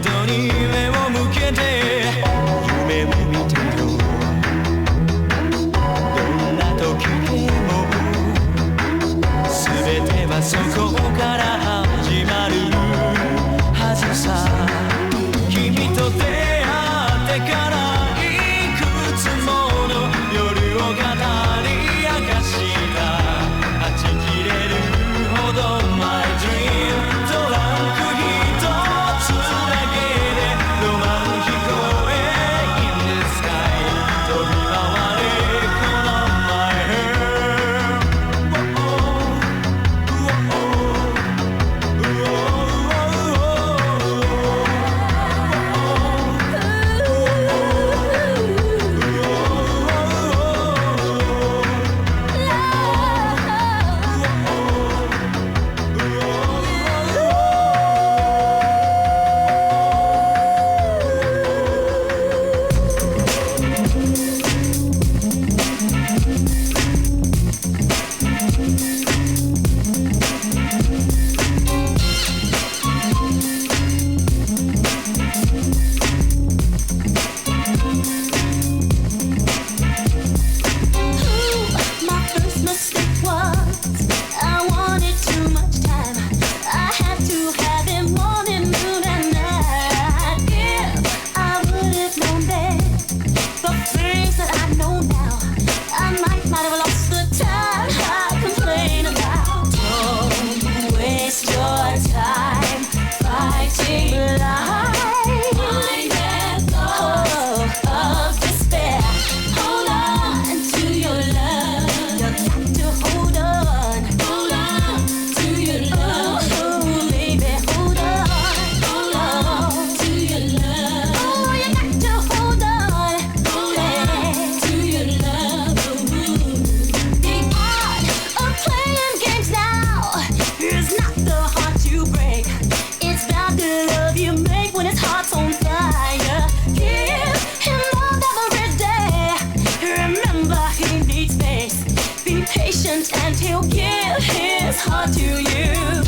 ことに目を向けて夢を見てよどんな時でも全てはそこから始まるはずさ君と出会ってからいくつもの夜を語り明かしたはち切れるほど My dream トランク一つだけでロマン聞こえ In the sky 飛び回れこの My heart My first mistake was I wanted too much time. I had to have it morning, noon, and night. If I would have known then the things that I know now, I might not have lost the time I complain about. Don't waste your time fighting life. Of despair. Hold on to your love. You got to hold on. Hold on to your love. Oh, baby, hold on. Hold on to your love. Oh, you got to hold on. Hold on to your love. The art of playing games now is not the heart you break. It's about the love you make when his heart's on fire. Give him love every day. Remember he needs space. Be patient and he'll give his heart to you.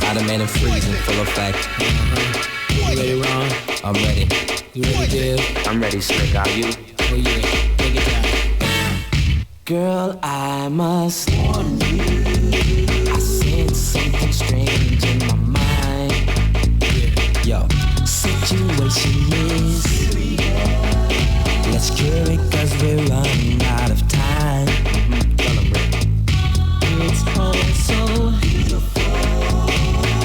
I done made him freeze in full effect. You ready, Ron? I'm ready. You ready, Dib? I'm ready, Slick. Are you? Oh yeah, take it down. Girl, I must warn you. I sense something strange in my mind. Yo, situation is. Let's cure it 'cause we're running out of time. It's all so beautiful.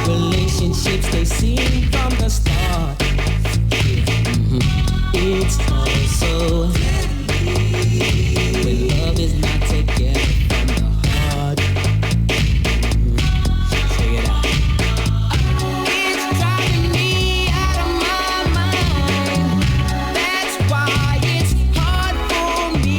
Relationships, they seem from the start. It's all so when love is not together from the heart. Check it out. It's driving me out of my mind. That's why it's hard for me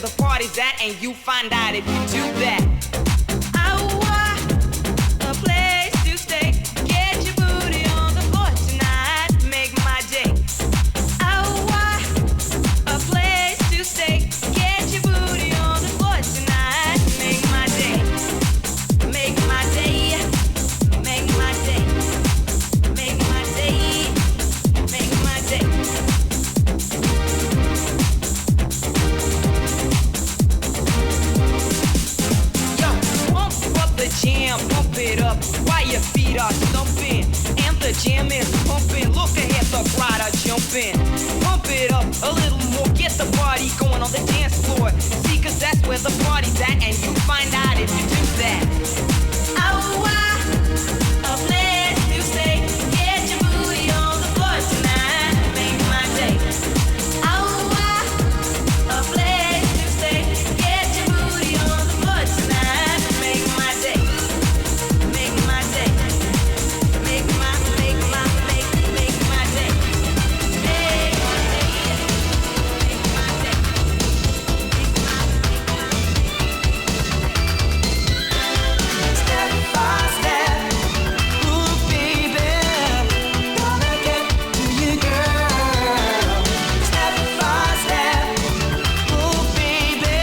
where the party's at, and you find out if you do that. Oh, a place to stay. Get your booty on the floor tonight. Make my day. Oh, a place to stay. Get your booty on the floor tonight. Make my day. Make my day. Make my day. Make my day. Make my day. Yo, pump up the jam, pump it up while your feet are stumping. And the jam is pumping. Look ahead, the crowd are jumping. Pump it up a little more, get the party going on the dance floor. See, 'cause that's where the party's at, and you find out if you do that. Oh, a place to stay. Get your booty on the floor tonight. Make my day. Oh, a place to stay. Get your booty on the floor tonight. Make my day. Make my day. Make my day. Make my day. Make my day. Make my day. Step by step, ooh baby, gonna get to you, girl. Step by step, ooh baby,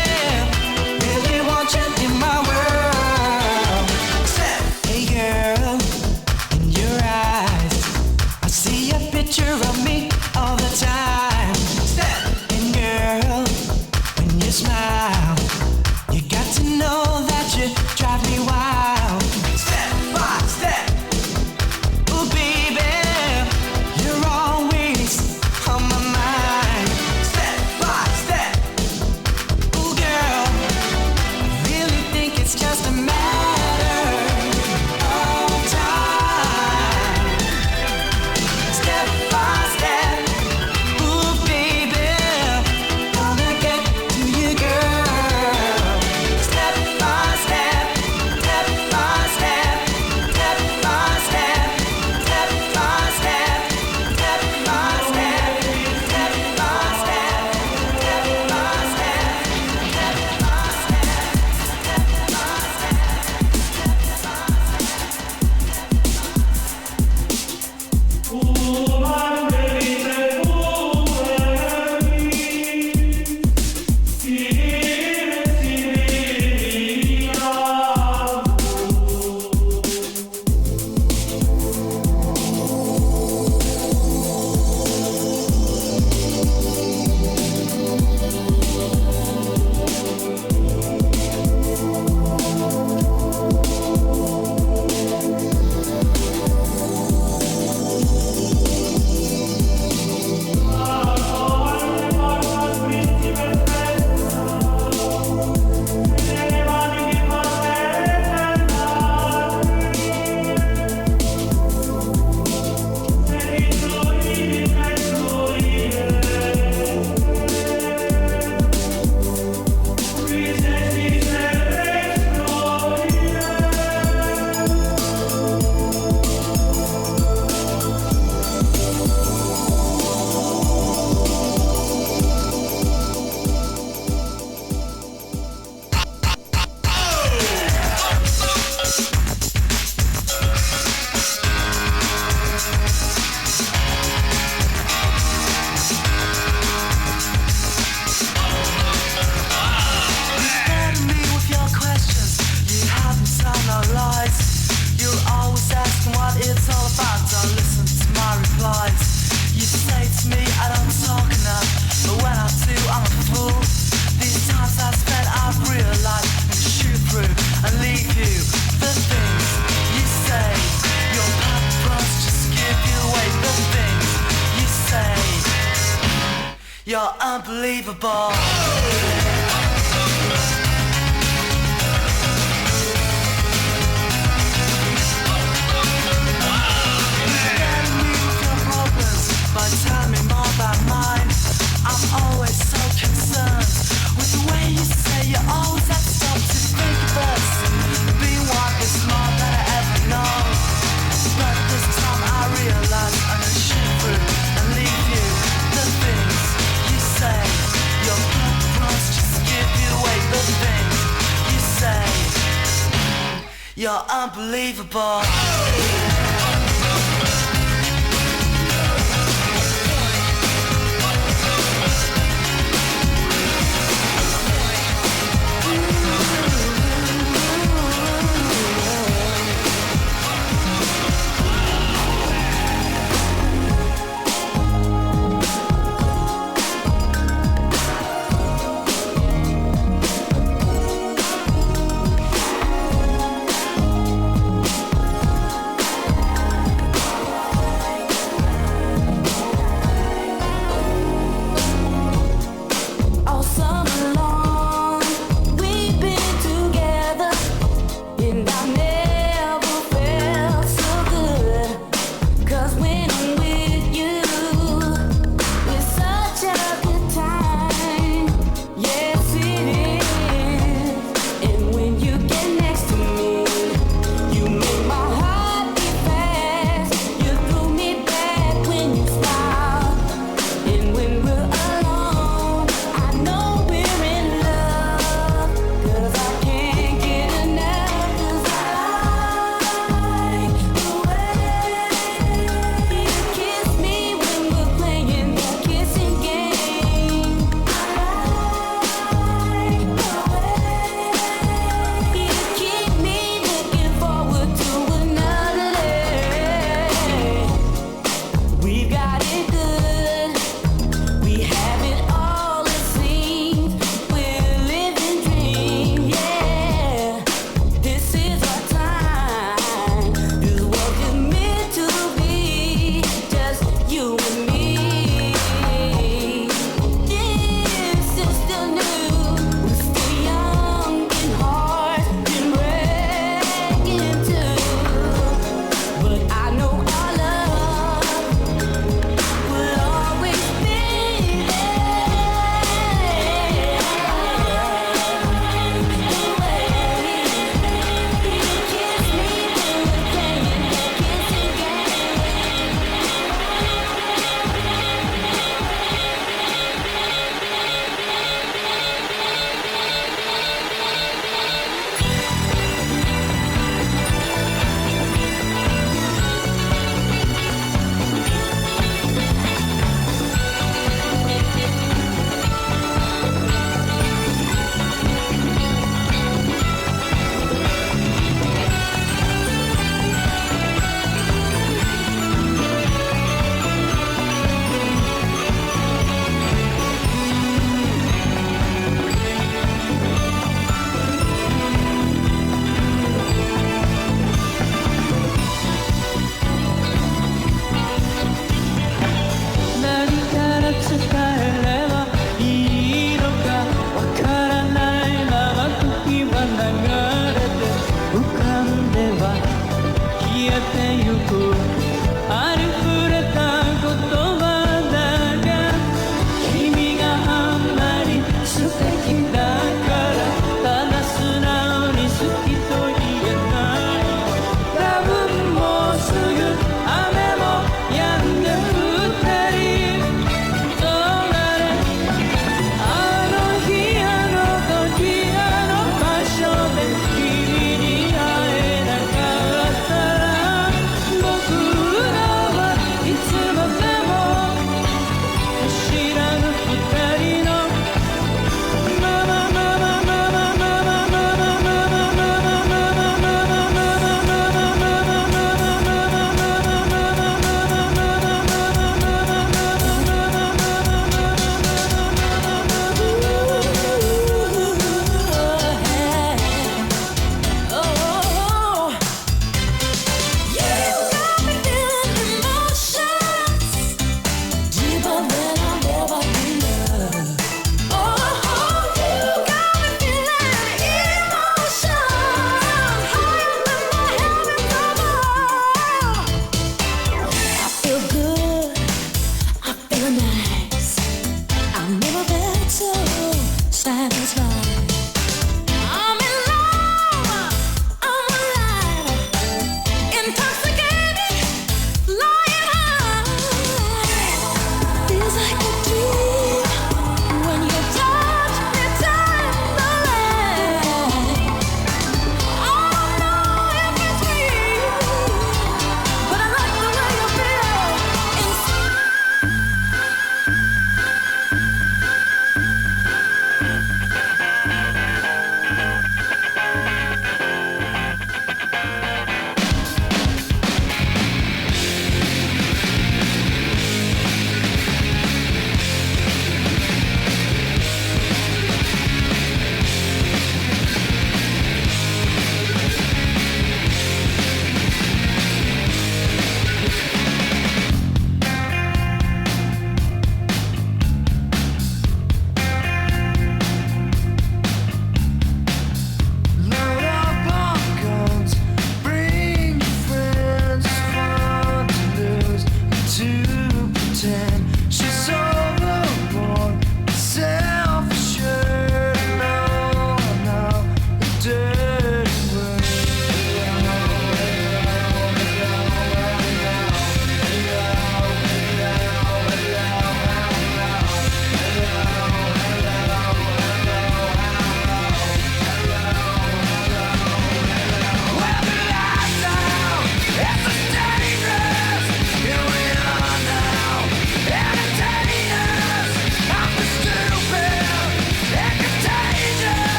really want you in my world. Step, hey girl, in your eyes, I see a picture of me all the time. Step, and girl, when you smile, you got to know that you drive me wild. Step by step, ooh baby, you're always on my mind. Step by step, ooh girl, really think it's just a matter of time. Step by step, ooh baby, gonna get to you, girl. Step by step, step by step, step by step, step by step, step by step, step by step, step by step, step by You're unbelievable. But tell me more about mine. I'm always so concerned with the way you say you always have to stop to think of us. Being one is more than I ever know. But this time I realize I'm gonna shoot through and leave you. The things you say, you're You're unbelievable.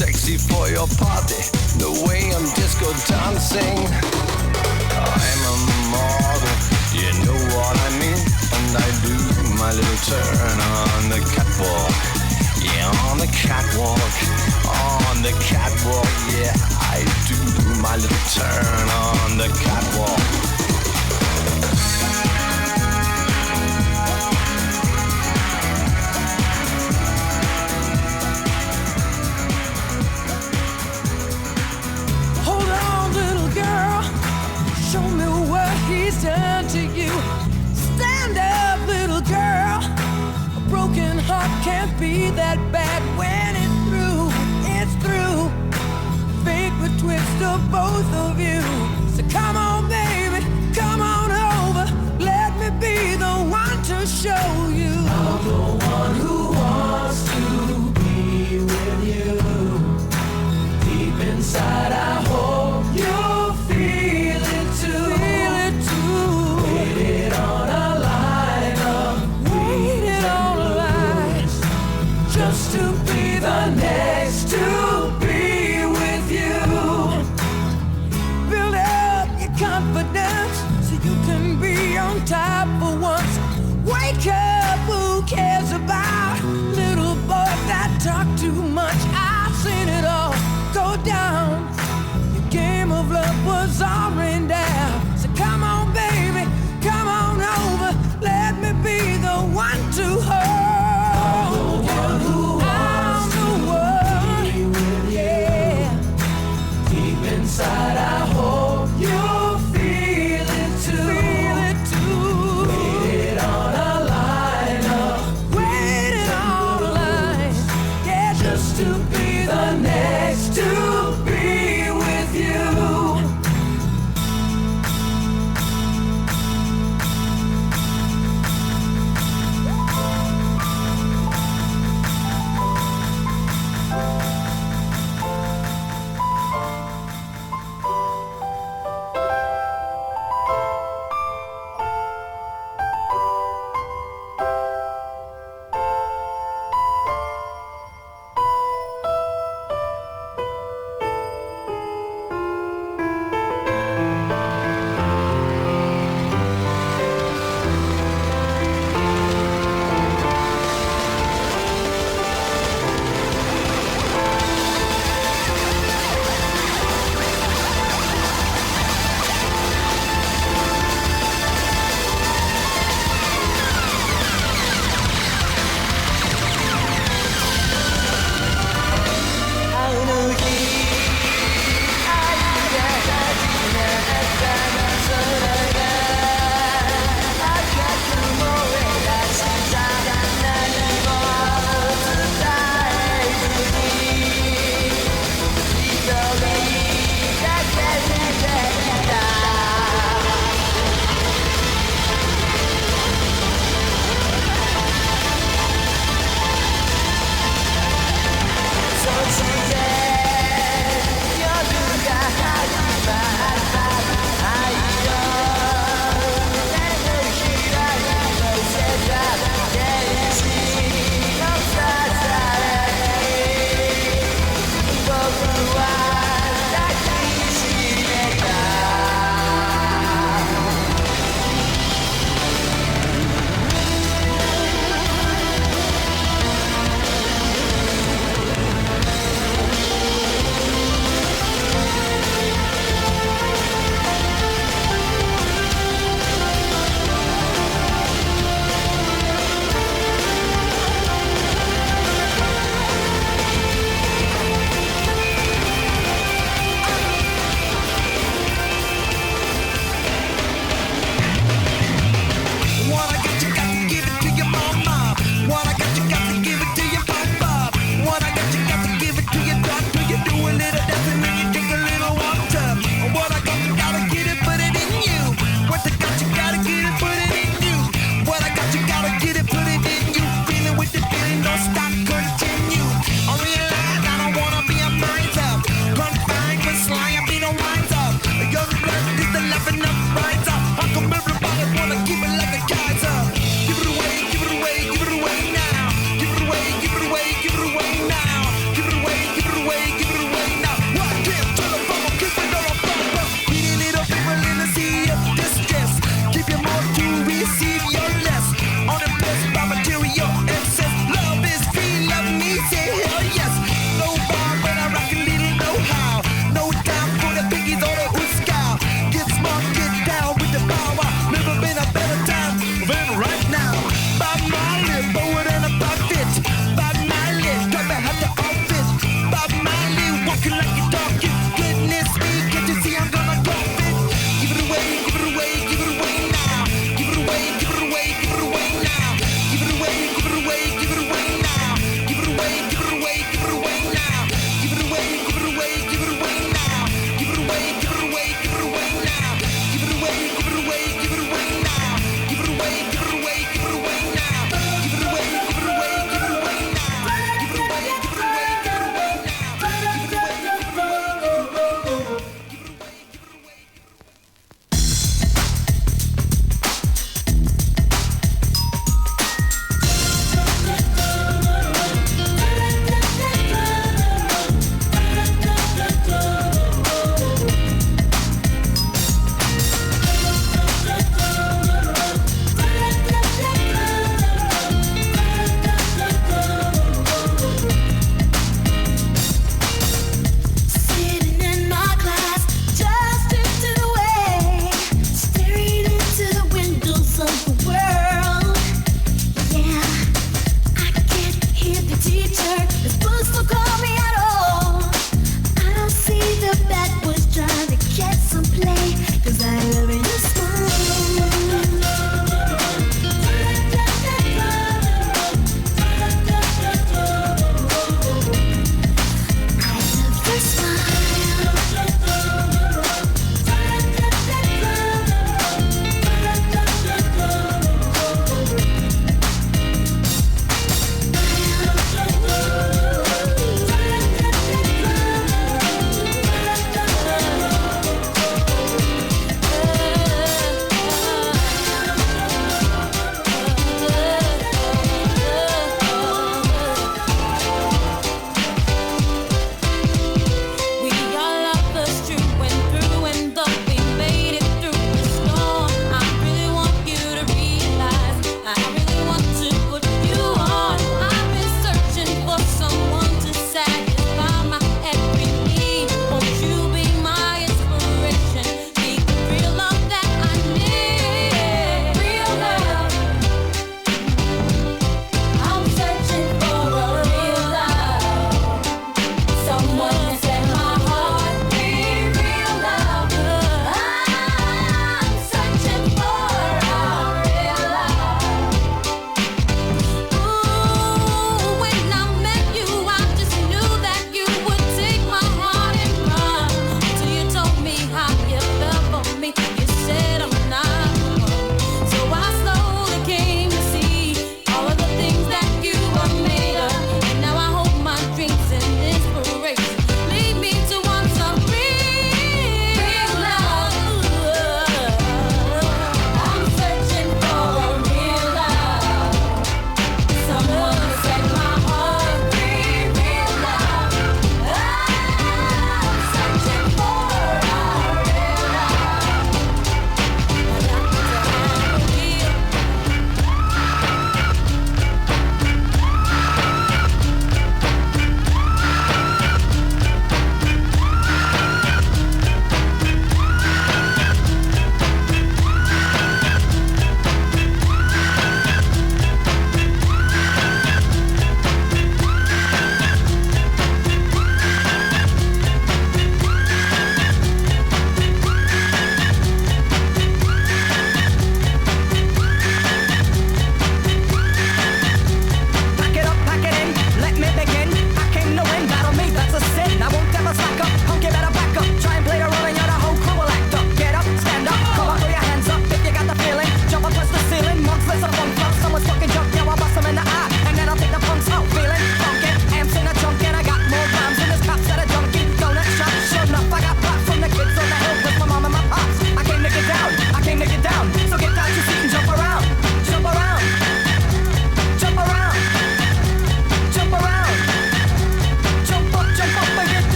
sexy for your party, the way I'm disco dancing. I'm a model, you know what I mean. And I do my little turn on the catwalk. Yeah, on the catwalk, on the catwalk. Yeah, I do my little turn on the catwalk. Done to you. Stand up, little girl. A broken heart can't be that bad when it's through. It's through. Fate would twist of both of you. So come on, baby, come on over. Let me be the one to show you. I'm the one who wants to be with you. Deep inside, I hope you'll feel it too. Feel it too. Waited on a line of waited on a line just to be the next to be with you. Build up your confidence so you can be on top for once. Wake up, who cares about little boys that talk too much? I've seen it all go down. The game of love was all rained down. So come on, baby, come on over. Let me be the one to hold you. I'm the one, yeah. Deep inside, I hope you'll feel it too. Feel it too. Waited on a line of waiting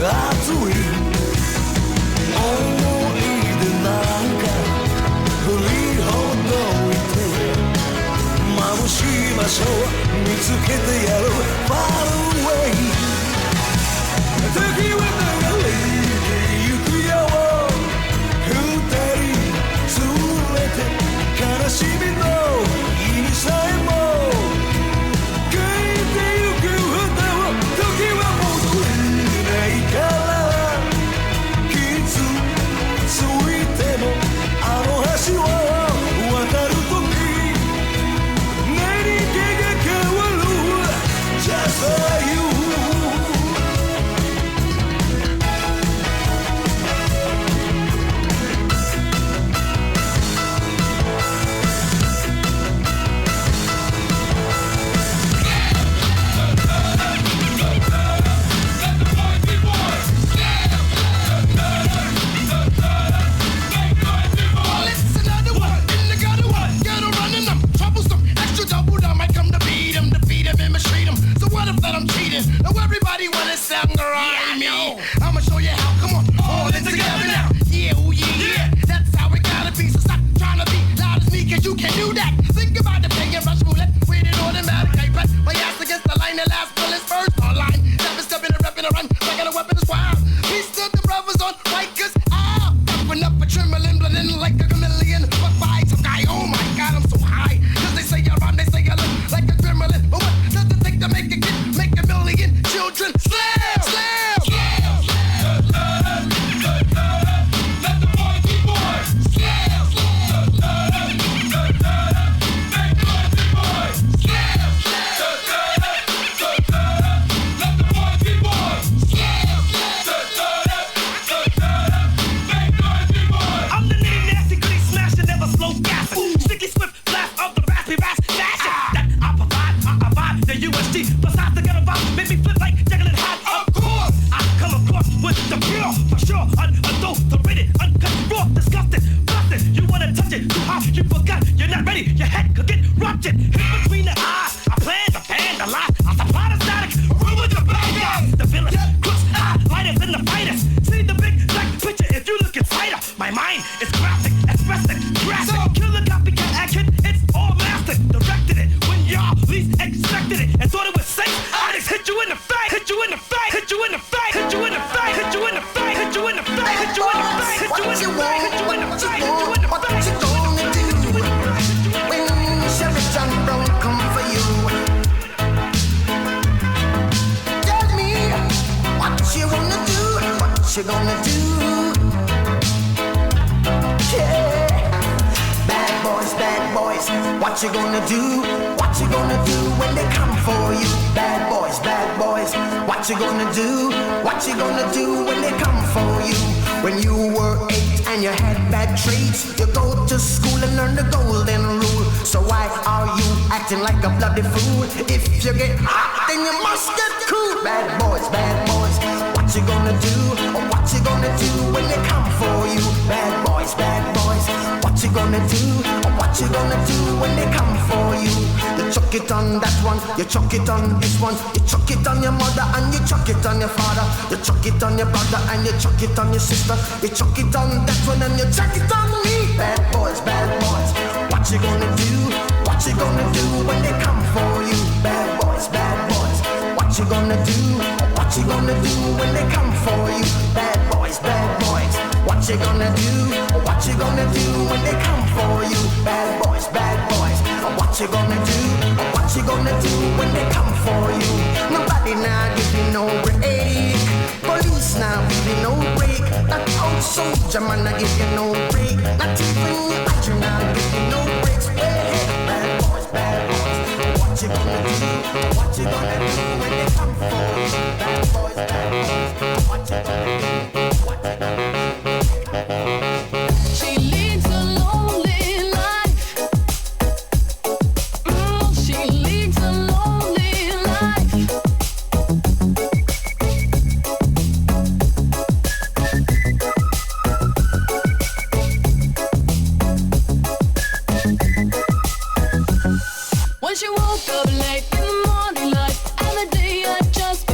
熱い思い出なんか振りほどいて眩しい場所見つけてやろう Far away 時は流れてゆくよ二人連れて悲しみの意味さえも変えてゆく歌を時は戻れないからいつついてもあの橋を渡る時何かが変わる Just for you Now everybody wanna sound around me. I'ma show you how. Come on, all in together now. Yeah, oh yeah, yeah. That's how it gotta be. So stop trying to be loud as me, cause you can do that. Think about the pay and rush roulette with an automatic. I bet my ass against the line. The last bullet's first online. Never stepping and repping a run. Like a weapon is wild. Peace to the brothers on Rikers. Ah, open up a trembling, blending like a chameleon. Fuck by some guy. Oh my god, I'm so high. Cause they say you're on, they say you look like a gremlin. But what does it take to make a kid? Make a million children slam, slam, slam, slam. Let the boys be boys. Slam, slam, slam. Make boys be boys. Slam, slam, slam. Let the boys be boys. Slam, slam, make boys be boys. I'm the nitty nasty gritty smasher, never slow gassing. Sticky swift blast of the raspy rasp fashion. That I provide the USG. Besides the ghetto vibe, make me flip like Jekyll and Hyde. Of course, I come across with the pure, for sure, unadulterated, uncut, raw, disgusting, busted. You wanna touch it too hard, you forgot, you're not ready. Your head could get ruptured. Hit between the eyes. I plan the fan, the lie. I supply the static, rule with the bad guys. The villain, crooks, lighters, and the fighters. See the big black picture if you look inside her. My mind is graphic, expressive, drastic. Killer copycat action, it's all mastered. Directed it when y'all least expected it and thought it was safe. I just hit you in the face, hit you in the face, hit you in the face, hit you in the face, hit you in the face, hit you in the face, hit you in the face, hit you in the face, hit you in the face, hit you in the face, hit you in the face. What you gonna do when Chevy John Brown come for you? Tell me what you gonna do, what you gonna do? Yeah. Bad boys, what you gonna do? What you gonna do when they come for you? Bad boys, what you gonna do? What you gonna do when they come for you? When you were 8 and you had bad traits, you go to school and learn the golden rule. So why are you acting like a bloody fool? If you get hot, then you must get cool. Bad boys, what you gonna do? What you gonna do when they come for you? Bad boys, what you gonna do? What you gonna do when they come for you? You chuck it on that one, you chuck it on this one, you chuck it on your mother and you chuck it on your father, you chuck it on your brother and you chuck it on your sister, you chuck it on that one and you chuck it on me. Bad boys, what you gonna do? What you gonna do when they come for you? Bad boys, what you gonna do? What you gonna do when they come for you? Bad boys, what you gonna do? What you gonna do when they come for you? Bad boys, what you gonna do? What you gonna do when they come for you? Nobody now give you no break. Police now give you no break. That old soldier man now give you no break. Not even your actor now give you no breaks. Hey, bad boys, what you gonna do? What you gonna do when they come for you? Bad boys, what you gonna do? What you gonna do? She leads a lonely life. She leads a lonely life. When she woke up late in the morning light, and the day had just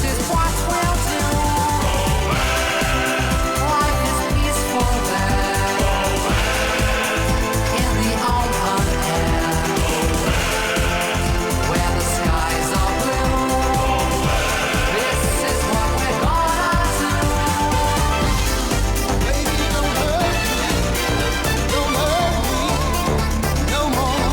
is what we'll do. Life is peaceful there in the open air, where the skies are blue. This is what we're gonna do. Baby, don't hurt me no more.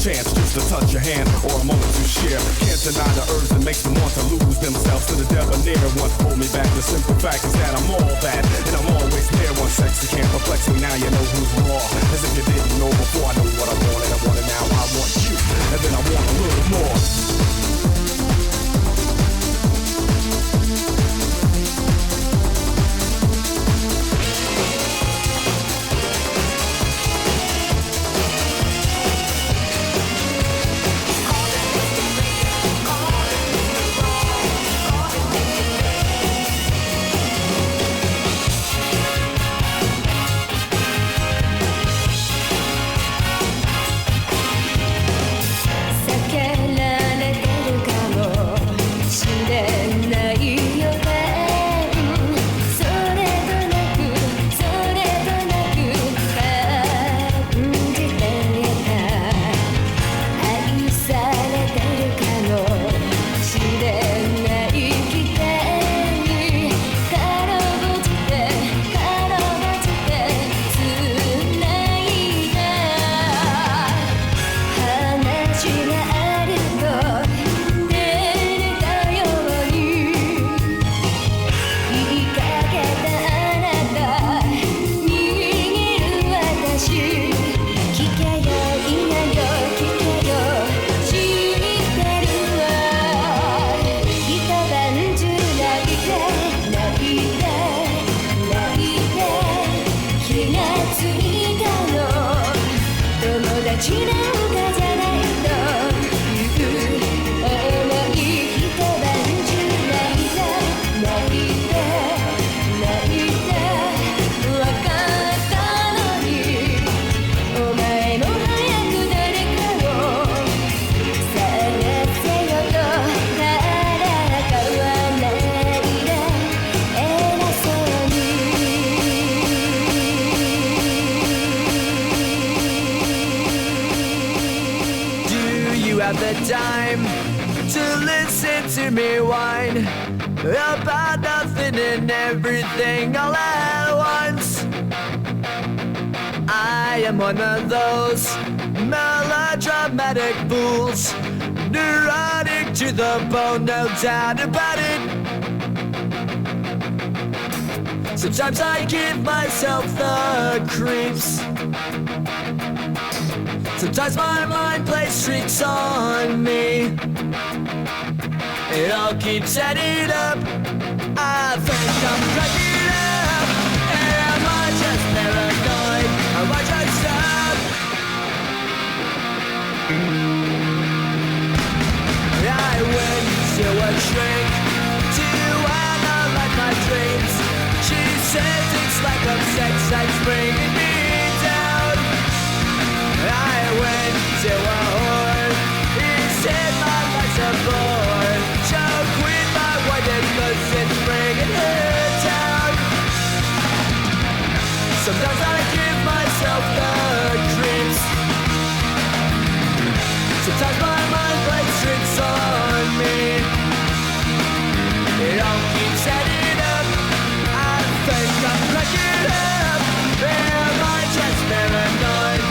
chance just to touch your hand or a moment to share. Can't deny the urge that makes them want to lose themselves to the debonair one. Hold me back, the simple fact is that I'm all that, and I'm always there. One sexy can't perplex me, now you know who's raw. As if you didn't know before, I know what I want and I want it now. I want you, and then I want a little more. Time to listen to me whine about nothing and everything all at once. I am one of those melodramatic fools, neurotic to the bone, no doubt about it. Sometimes I give myself the creeps. Sometimes my mind plays tricks on me. It all keeps adding up. I think I'm cracking up. Am I just paranoid? Am I just up? I went to a shrink to analyze my dreams. She says it's like a sex that's bringing me down. I went to a whore. He said my life's a bore. So quit my wife cause it's bringing her down. Sometimes I give myself the creeps. Sometimes my mind plays tricks on me. It all keeps adding up. I think I'm cracking up. Am I just paranoid?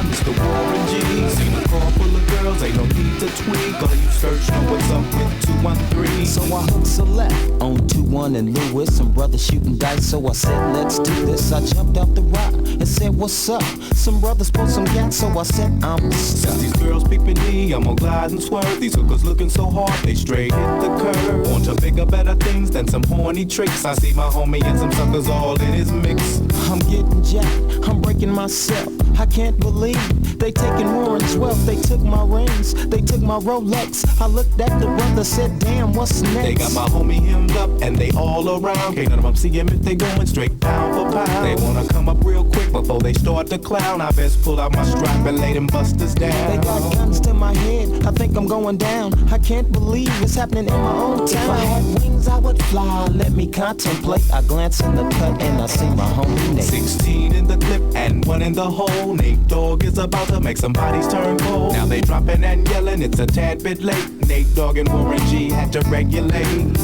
Mr. Warren G. Seen a car full of girls, ain't no need to tweak. All you search know what's up with 213. So I hooked select on 21 and Lewis. Some brothers shooting dice, so I said, let's do this. I jumped out the rock and said, what's up? Some brothers pulled some gas, so I said, I'm stuck. Since these girls peeping me, I'm gonna glide and swerve. These hookers looking so hard, they straight hit the curve. Want to bigger, better things than some horny tricks. I see my homie and some suckers all in his mix. I'm getting jacked, I'm breaking myself. I can't believe they taking Warren's wealth. They took my rings, they took my Rolex. I looked at the brother, said, damn, what's next? They got my homie hemmed up and they all around. Can't none of them see him if they going straight pound for pound. They wanna come up real quick before they start to clown. I best pull out my strap and lay them busters down. They got guns to my head, I think think I'm going down. I can't believe it's happening in my own town. If I had wings, I would fly. Let me contemplate. I glance in the cut and I see my homie Nate. 16 in the clip and 1 in the hole. Nate Dogg is about to make some bodies turn cold. Now they dropping and yelling, it's a tad bit late. Nate Dogg and Warren G had to regulate.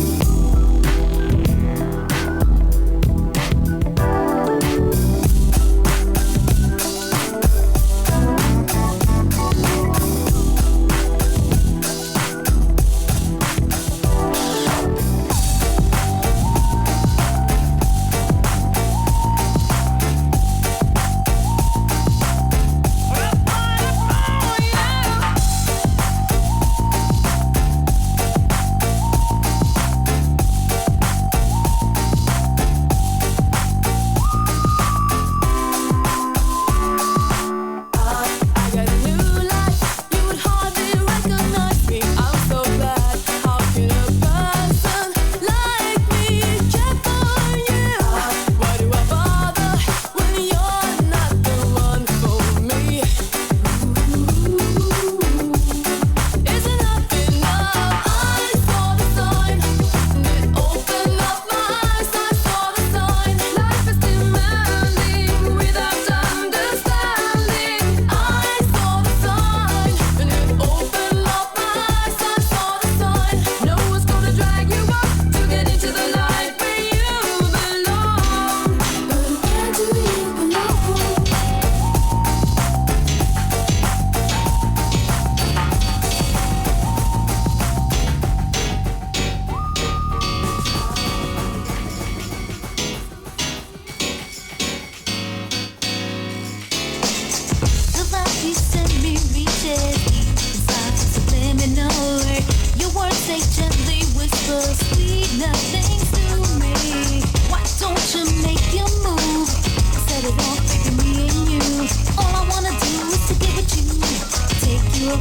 Do you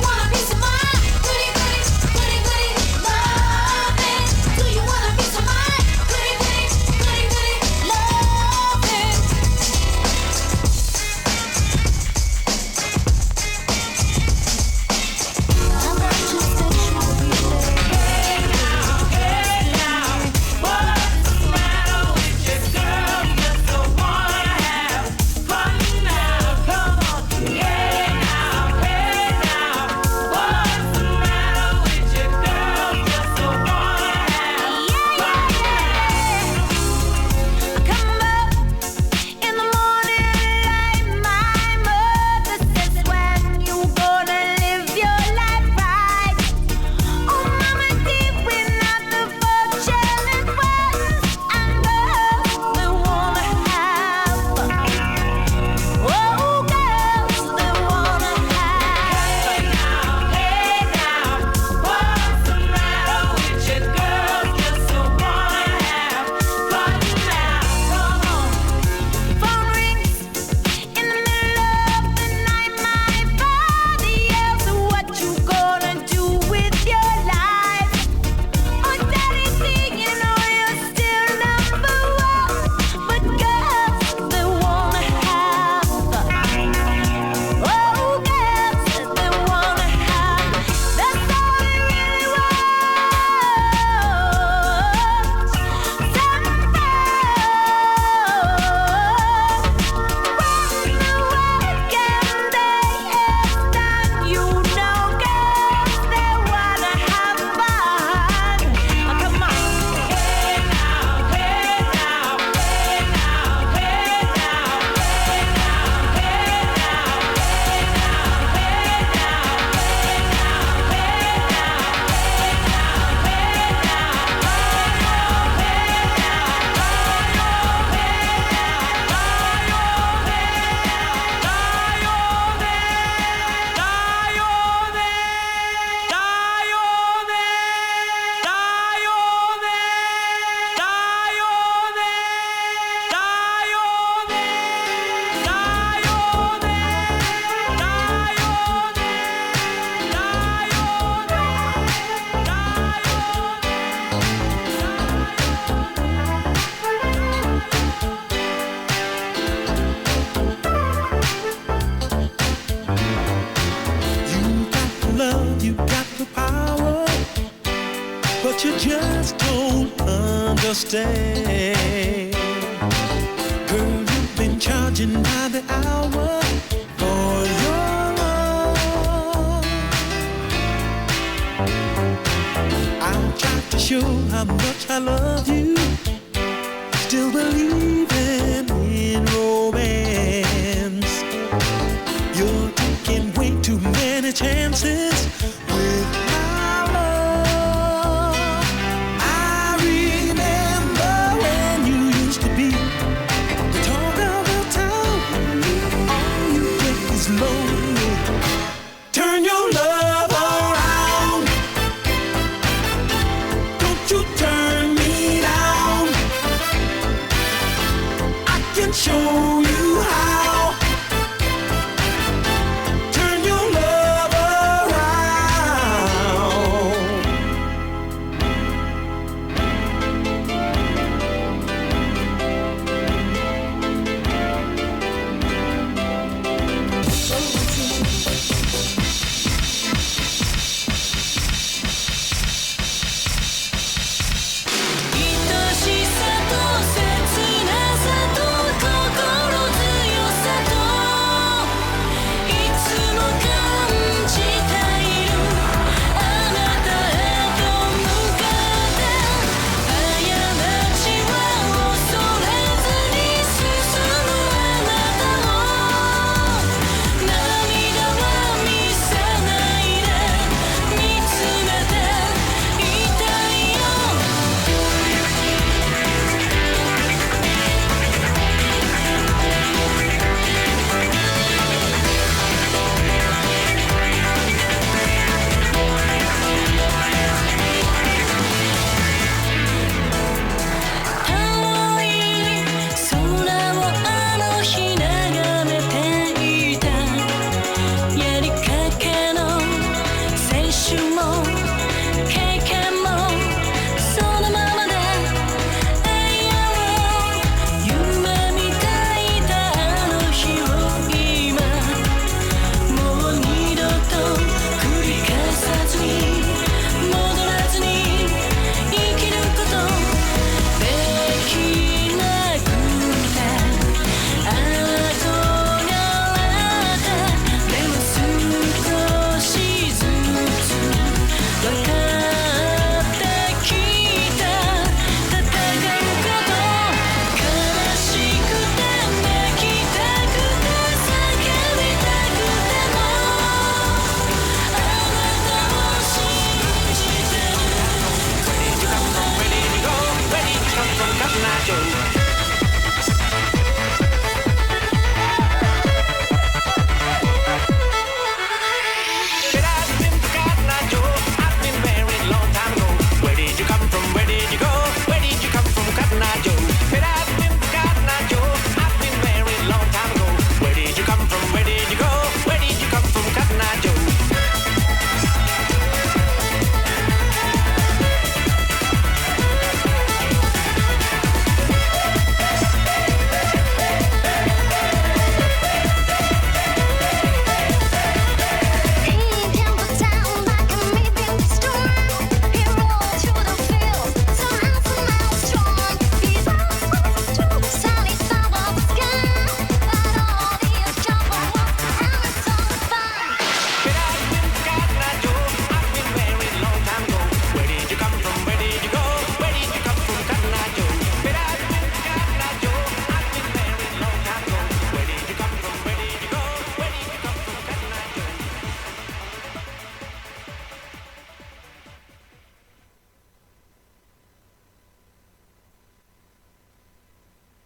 wanna be some got the power, but you just don't understand. Girl, you've been charging by the hour for your love. I tried to show how much I love you, still believing in romance. You're taking way too many chances with my love. I remember when you used to be the talk of the town. All you get is lonely. Turn your love around. Don't you turn me down. I can show you how. Turn your love around.愛しさと切なさと心強さといつも感じているあなたへと向かって過ちは恐れずに進むあなたを涙は見せないで見つめていたいよ青い空をあの日眺めていたやりかけの青春も